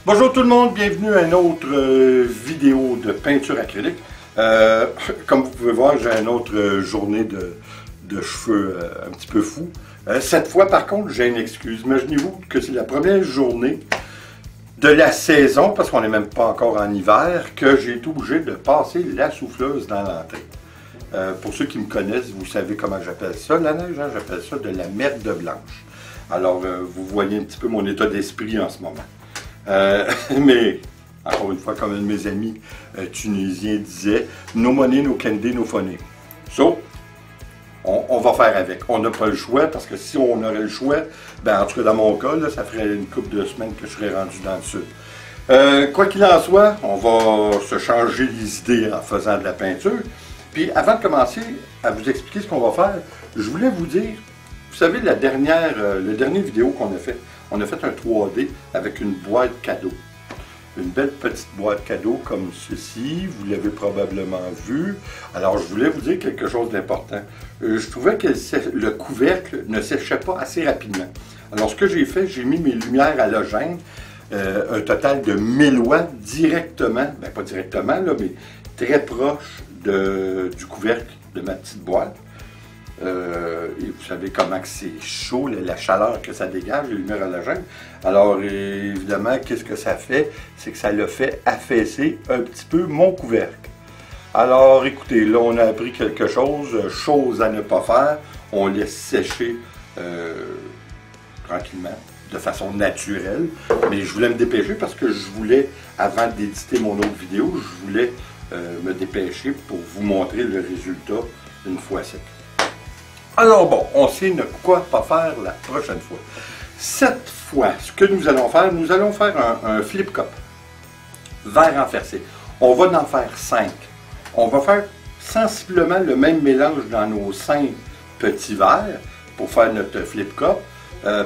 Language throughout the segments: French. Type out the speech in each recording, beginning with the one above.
Bonjour tout le monde, bienvenue à une autre vidéo de peinture acrylique. Comme vous pouvez voir, j'ai une autre journée de cheveux un petit peu fou. Cette fois par contre, j'ai une excuse. Imaginez-vous que c'est la première journée de la saison, parce qu'on n'est même pas encore en hiver, que j'ai été obligé de passer la souffleuse dans l'entrée. Pour ceux qui me connaissent, vous savez comment j'appelle ça, la neige, hein? J'appelle ça de la merde blanche. Alors, vous voyez un petit peu mon état d'esprit en ce moment. Mais, encore une fois, comme un de mes amis tunisiens disait, no money, no candy, no funny. So, on va faire avec. On n'a pas le choix, parce que si on aurait le choix, ben, en tout cas dans mon cas, là, ça ferait une couple de semaines que je serais rendu dans le sud. Quoi qu'il en soit, on va se changer les idées en faisant de la peinture. Puis avant de commencer à vous expliquer ce qu'on va faire, je voulais vous dire, vous savez, le dernier vidéo qu'on a fait, on a fait un 3D avec une boîte cadeau. Une belle petite boîte cadeau comme ceci, vous l'avez probablement vu. Alors, je voulais vous dire quelque chose d'important. Je trouvais que le couvercle ne séchait pas assez rapidement. Alors, ce que j'ai fait, j'ai mis mes lumières halogènes, un total de 1000 watts directement, ben pas directement, là, mais très proche du couvercle de ma petite boîte. Et vous savez comment c'est chaud, la chaleur que ça dégage, les lumières halogènes. Alors évidemment, qu'est-ce que ça fait? C'est que ça l'a fait affaisser un petit peu mon couvercle. Alors écoutez, là on a appris quelque chose à ne pas faire. On laisse sécher tranquillement, de façon naturelle. Mais je voulais me dépêcher parce que je voulais, avant d'éditer mon autre vidéo, je voulais me dépêcher pour vous montrer le résultat une fois sec. Alors bon, on sait ne quoi pas faire la prochaine fois. Cette fois, ce que nous allons faire un flip cup, verre renversé. On va en faire 5. On va faire sensiblement le même mélange dans nos 5 petits verres pour faire notre flip cup.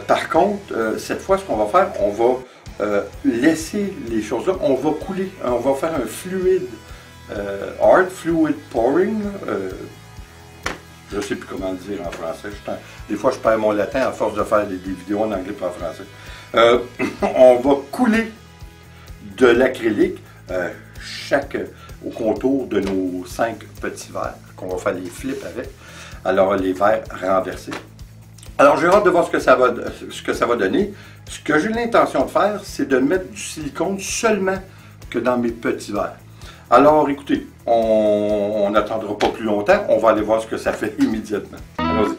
Par contre, cette fois, ce qu'on va faire, on va laisser les choses là, on va couler, on va faire un fluide, fluid pouring. Je ne sais plus comment le dire en français. Des fois, je perds mon latin à force de faire des vidéos en anglais pas en français. On va couler de l'acrylique au contour de nos 5 petits verres qu'on va faire les flips avec. Alors, les verres renversés. Alors, j'ai hâte de voir ce que ça va donner. Ce que j'ai l'intention de faire, c'est de mettre du silicone seulement que dans mes petits verres. Alors, écoutez, on n'attendra pas plus longtemps. On va aller voir ce que ça fait immédiatement. Allons-y.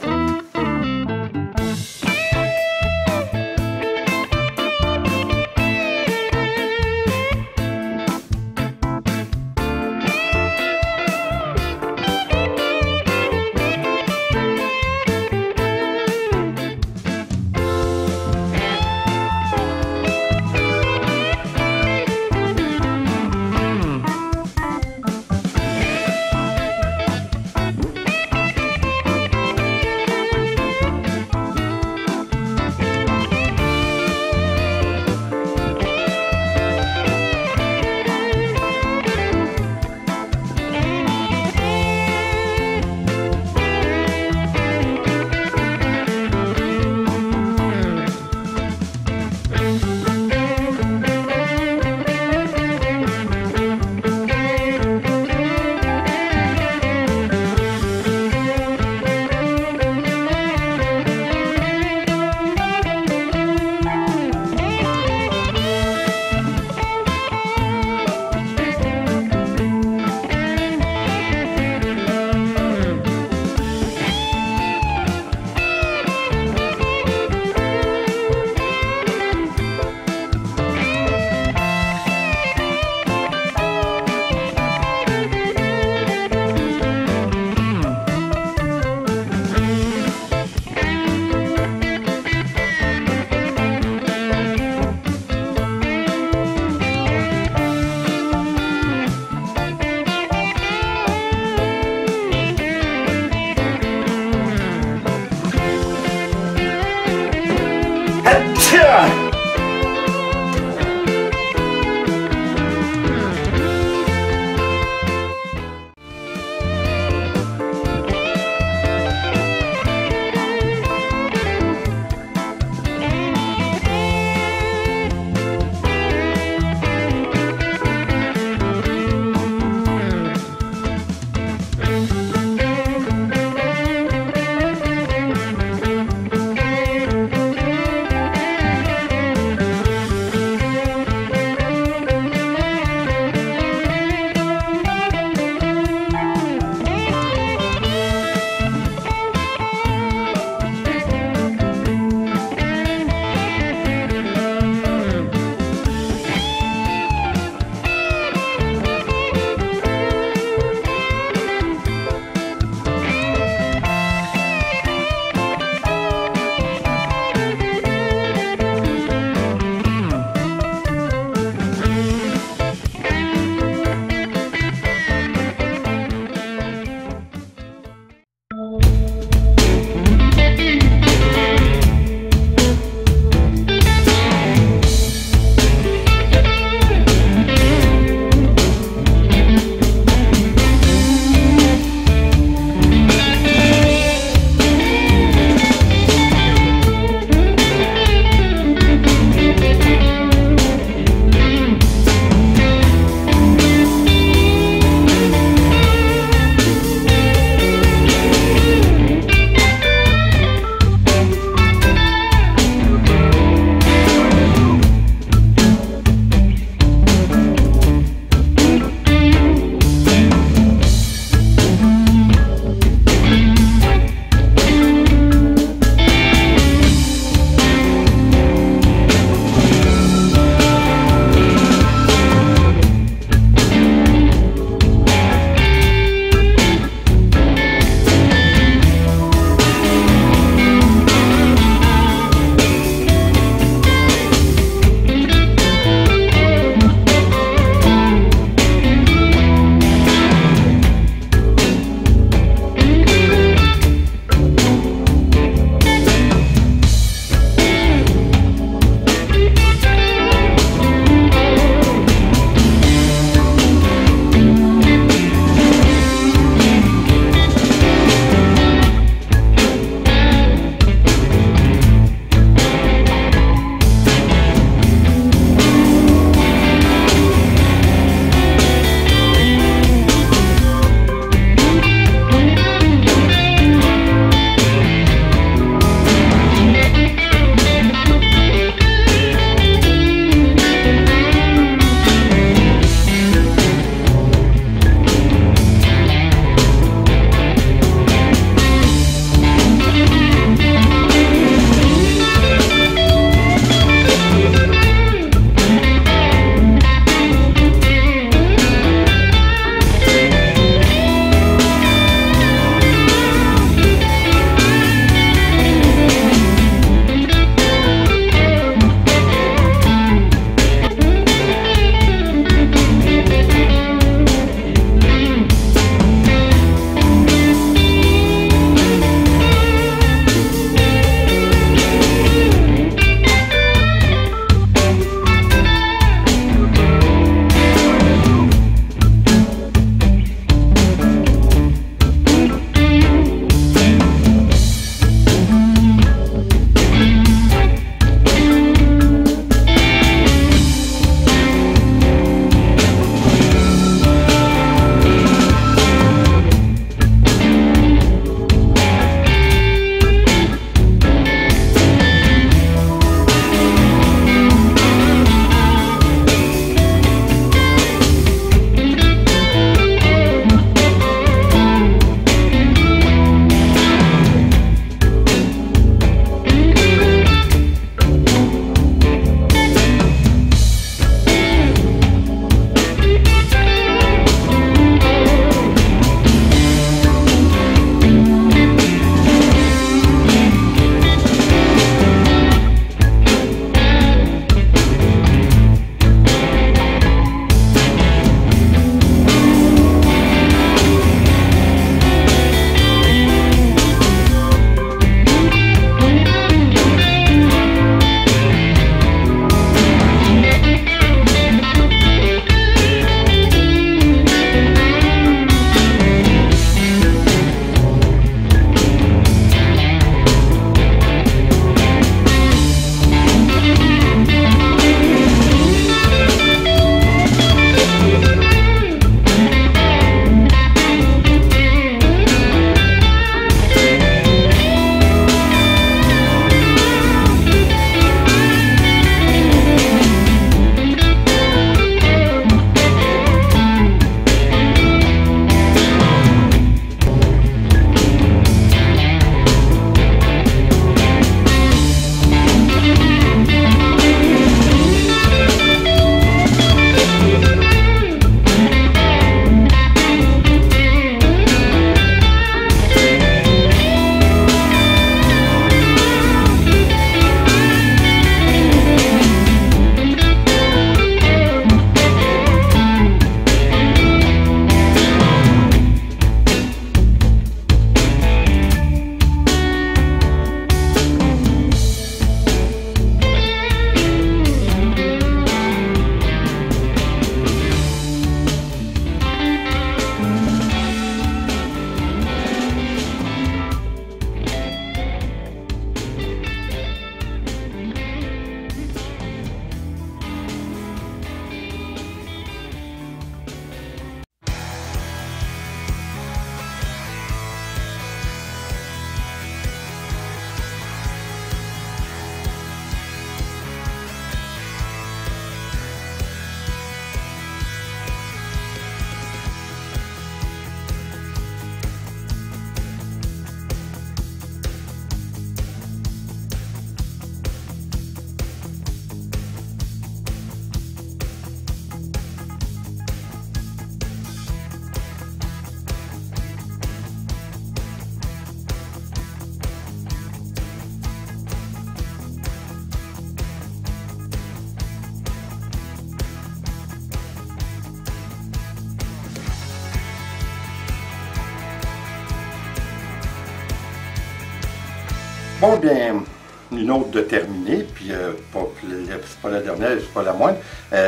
Bon, bien, une autre de terminée, puis c'est pas la dernière, c'est pas la moindre.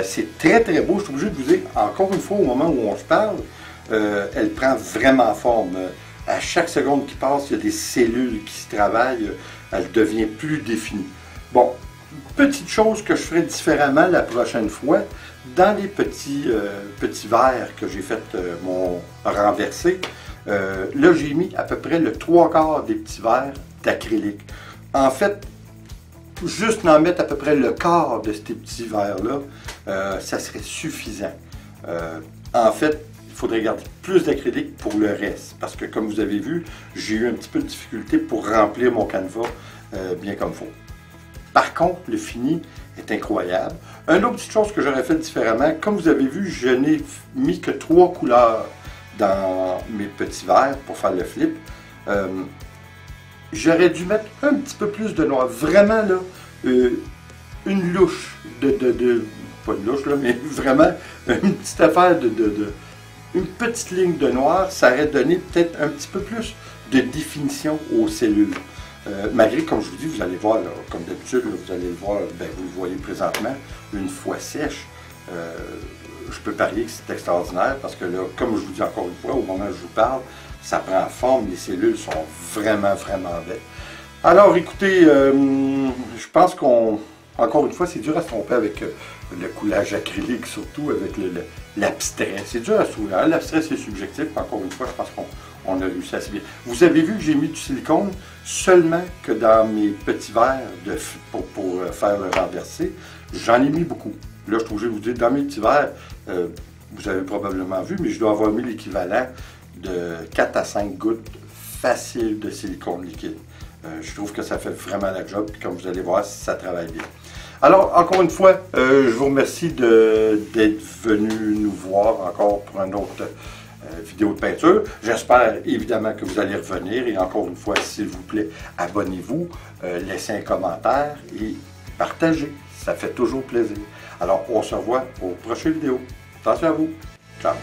C'est très très beau, je suis obligé de vous dire, encore une fois, au moment où on se parle, elle prend vraiment forme. À chaque seconde qui passe, il y a des cellules qui se travaillent, elle devient plus définie. Bon, petite chose que je ferai différemment la prochaine fois, dans les petits verres que j'ai fait mon renversé, là j'ai mis à peu près le 3/4 des petits verres d'acrylique. En fait, juste en mettre à peu près le quart de ces petits verres-là, ça serait suffisant. En fait, il faudrait garder plus d'acrylique pour le reste, parce que comme vous avez vu, j'ai eu un petit peu de difficulté pour remplir mon canevas bien comme il faut. Par contre, le fini est incroyable. Une autre petite chose que j'aurais fait différemment, comme vous avez vu, je n'ai mis que 3 couleurs dans mes petits verres pour faire le flip. J'aurais dû mettre un petit peu plus de noir. Vraiment, là, une louche pas une louche, là, mais vraiment une petite affaire une petite ligne de noir, ça aurait donné peut-être un petit peu plus de définition aux cellules. Malgré, comme je vous dis, vous allez voir, là, comme d'habitude, vous allez le voir, ben, vous le voyez présentement, une fois sèche, je peux parier que c'est extraordinaire parce que là, comme je vous dis encore une fois, au moment où je vous parle, ça prend forme, les cellules sont vraiment, vraiment belles. Alors écoutez, je pense encore une fois, c'est dur à se tromper avec le coulage acrylique, surtout avec l'abstrait. C'est dur à se trouver. L'abstrait, c'est subjectif. Encore une fois, je pense qu'on a réussi assez bien. Vous avez vu que j'ai mis du silicone seulement que dans mes petits verres pour faire le renversé. J'en ai mis beaucoup. Là, je suis obligé de vous dire, dans mes petits verres, vous avez probablement vu, mais je dois avoir mis l'équivalent de 4 à 5 gouttes faciles de silicone liquide. Je trouve que ça fait vraiment la job, puis comme vous allez voir, ça travaille bien. Alors, encore une fois, je vous remercie d'être venu nous voir encore pour une autre vidéo de peinture. J'espère évidemment que vous allez revenir et encore une fois, s'il vous plaît, abonnez-vous, laissez un commentaire et partagez. Ça fait toujours plaisir. Alors, on se revoit aux prochaines vidéos. Attention à vous. Ciao.